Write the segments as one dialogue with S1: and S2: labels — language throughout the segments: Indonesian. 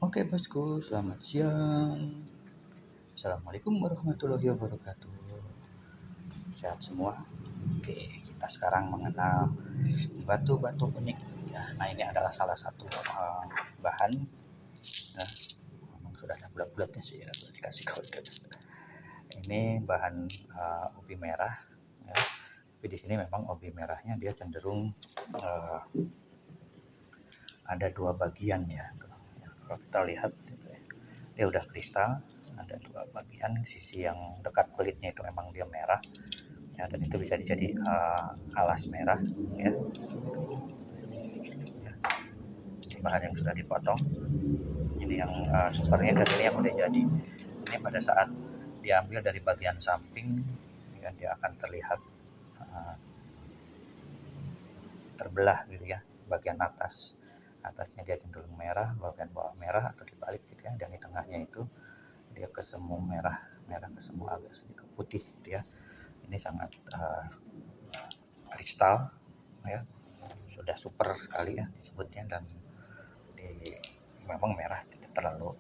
S1: Oke bosku, selamat siang. Assalamualaikum warahmatullahi wabarakatuh. Sehat semua? Oke, kita sekarang mengenal batu-batu unik. Ya, nah ini adalah salah satu bahan. Nah, memang sudah ada bulat-bulatnya sih ya, dikasih kode. Ini bahan ubi merah. Ya. Tapi di sini memang ubi merahnya dia cenderung uh, ada dua bagian ya. Ya, kalau kita lihat gitu ya, dia udah kristal, ada dua bagian. Sisi yang dekat kulitnya itu memang dia merah ya, dan itu bisa jadi alas merah ya. Ya, ini bahan yang sudah dipotong, ini yang sumbernya, dan ini yang udah jadi. Ini pada saat diambil dari bagian samping ya, dia akan terlihat uh, terbelah gitu ya. Bagian atasnya dia cenderung merah, bagian bawah merah atau dibalik gitu ya, dan di tengahnya itu dia kesemu merah, merah kesemu agak sedikit putih gitu ya. Ini sangat kristal ya, sudah super sekali ya disebutnya, dan di memang merah tidak terlalu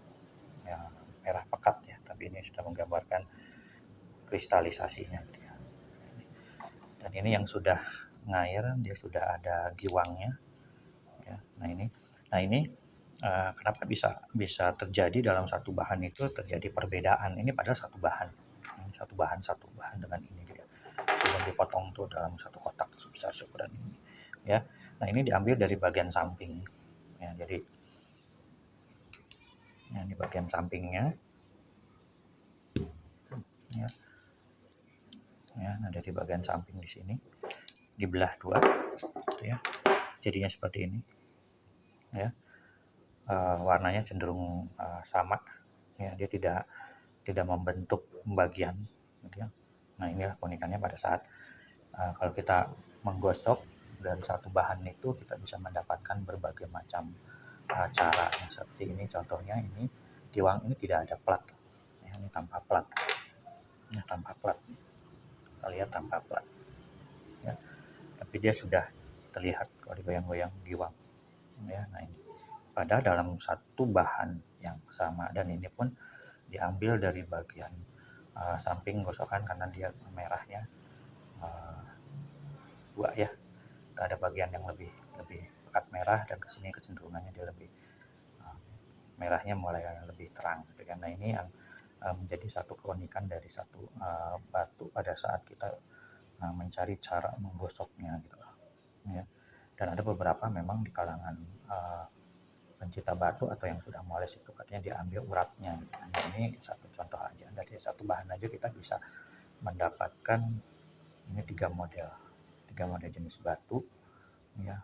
S1: ya, merah pekat ya, tapi ini sudah menggambarkan kristalisasinya gitu ya. Dan ini yang sudah ngair, dia sudah ada giwangnya ya. Nah ini kenapa bisa terjadi dalam satu bahan itu terjadi perbedaan. Ini padahal satu bahan dengan ini gitu ya. Sudah dipotong tuh dalam satu kotak sebesar ukuran ini ya. Nah ini diambil dari bagian samping ya, jadi ya, ini bagian sampingnya ya, ya. Nah dari bagian samping di sini dibelah dua gitu ya, jadinya seperti ini ya. Warnanya cenderung sama ya, dia tidak membentuk bagian gitu ya. Nah inilah keunikannya pada saat kalau kita menggosok dari satu bahan itu, kita bisa mendapatkan berbagai macam cara ya, seperti ini contohnya. Ini giwang ini tidak ada plat ya, ini tanpa plat ya, tanpa plat, kita lihat tanpa plat ya, tapi dia sudah terlihat kalau digoyang-goyang giwang ya. Nah ini pada dalam satu bahan yang sama, dan ini pun diambil dari bagian samping gosokan karena dia merahnya dua ya, ada bagian yang lebih lebih pekat merah, dan kesini kecenderungannya dia lebih merahnya mulai lebih terang gitu kan. Nah ini yang menjadi satu keunikan dari satu batu pada saat kita mencari cara menggosoknya gitu loh ya. Dan ada beberapa memang di kalangan pencinta batu atau yang sudah moles itu katanya diambil uratnya gitu. Nah, ini satu contoh aja, dari satu bahan aja kita bisa mendapatkan ini tiga model jenis batu ya,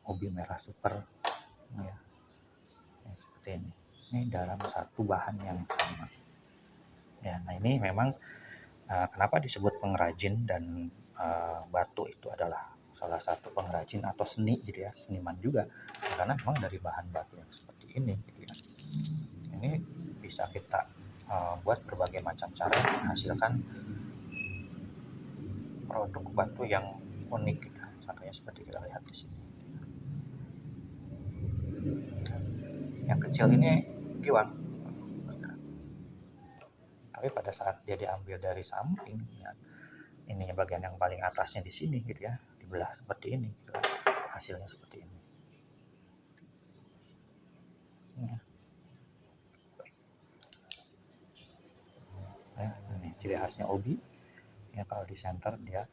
S1: ubi merah super ya, ya seperti ini dalam satu bahan yang sama ya. Nah ini memang kenapa disebut pengrajin, dan batu itu adalah salah satu pengrajin atau seni gitu ya, seniman juga, karena memang dari bahan batu yang seperti ini gitu ya. Ini bisa kita buat berbagai macam cara menghasilkan produk batu yang unik gitu. Contohnya seperti kita lihat di sini. Yang kecil ini giwang, tapi pada saat dia diambil dari samping ya, ini bagian yang paling atasnya di sini gitu ya, dibelah seperti ini gitu kan. Hasilnya seperti ini ya. Ya, ini ciri khasnya obi ya, kalau di center dia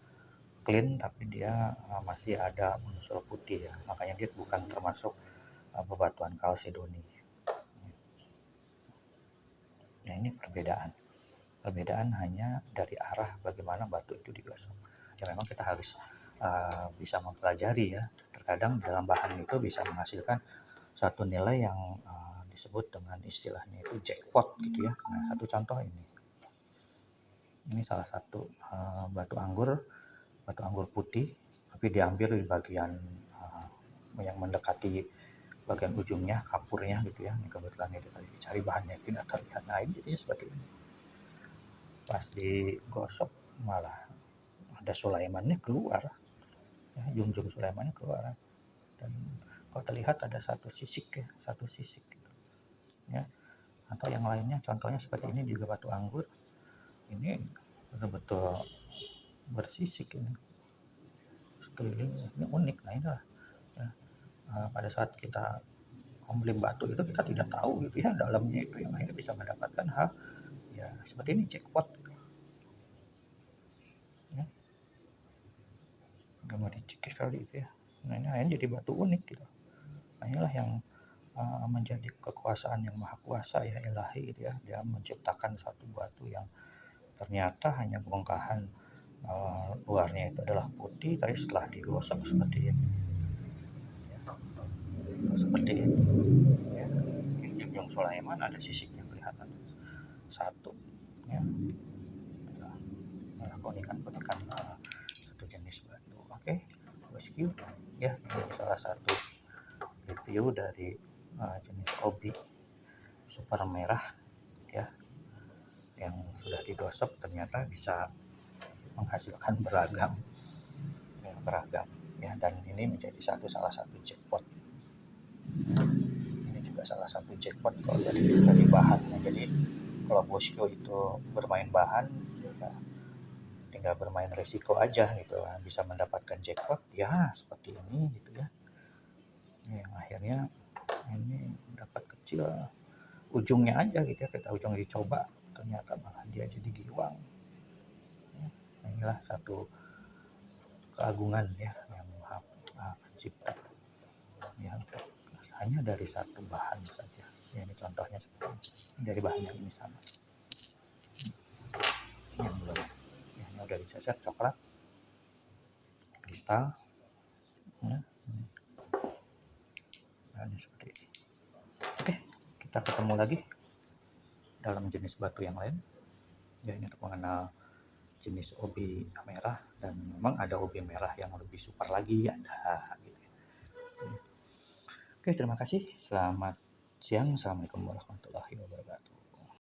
S1: clean, tapi dia masih ada unsur putih ya, makanya dia bukan termasuk bebatuan kalsedoni. Nah ini perbedaan hanya dari arah bagaimana batu itu digosok ya. Memang kita harus bisa mempelajari ya, terkadang dalam bahan itu bisa menghasilkan satu nilai yang disebut dengan istilahnya itu jackpot gitu ya. Nah satu contoh ini salah satu batu anggur putih, tapi diambil di bagian yang mendekati bagian ujungnya, kapurnya gitu ya. Ini kebetulan itu tadi dicari bahannya tidak terlihat. Nah ini jadinya seperti ini, pas digosok malah ada sulaimannya keluar ya, jungjung sulaimannya keluar, dan kalau terlihat ada satu sisik gitu. ya, atau yang lainnya contohnya seperti ini juga batu anggur. Ini betul-betul bersisik ini sekeliling, ini unik. Nah inilah ya, pada saat kita membeli batu itu kita tidak tahu gitu ya dalamnya itu yang akhirnya bisa mendapatkan hal ya seperti ini, jackpot ya, nggak mau dicikis kali itu ya. Nah ini akhirnya jadi batu unik gitu. Nah inilah yang menjadi kekuasaan yang maha kuasa ya, ilahi gitu ya. Dia menciptakan satu batu yang ternyata hanya bongkahan luarnya itu adalah putih, tapi setelah digosok seperti ini ya, seperti ini ya. Ini Junjung Sulaiman ada sisiknya kelihatan satu ya. Nah, keunikan-keunikan satu jenis batu. Oke, bosku ya, ini salah satu review dari jenis obi super merah ya, yang sudah digosok ternyata bisa menghasilkan beragam ya, dan ini menjadi salah satu jackpot. Ini juga salah satu jackpot kalau dari bahannya. Jadi kalau bosku itu bermain bahan ya, tinggal bermain resiko aja gitu, bisa mendapatkan jackpot ya seperti ini gitu ya, yang akhirnya ini dapat kecil ujungnya aja gitu ya, kita ujung dicoba ternyata malah dia jadi giwang ya. Nah, inilah satu keagungan ya yang maha pencipta ya, hanya dari satu bahan saja ya. Ini contohnya seperti ini, dari bahannya ini sama yang belum ya, ini udah dicecer coklat kristal ya. Nah, ini seperti ini. Oke, kita ketemu lagi dalam jenis batu yang lain ya. Ini untuk mengenal jenis obi merah, dan memang ada obi merah yang lebih super lagi ada gitu ya. Oke, terima kasih, selamat siang, assalamualaikum warahmatullahi wabarakatuh.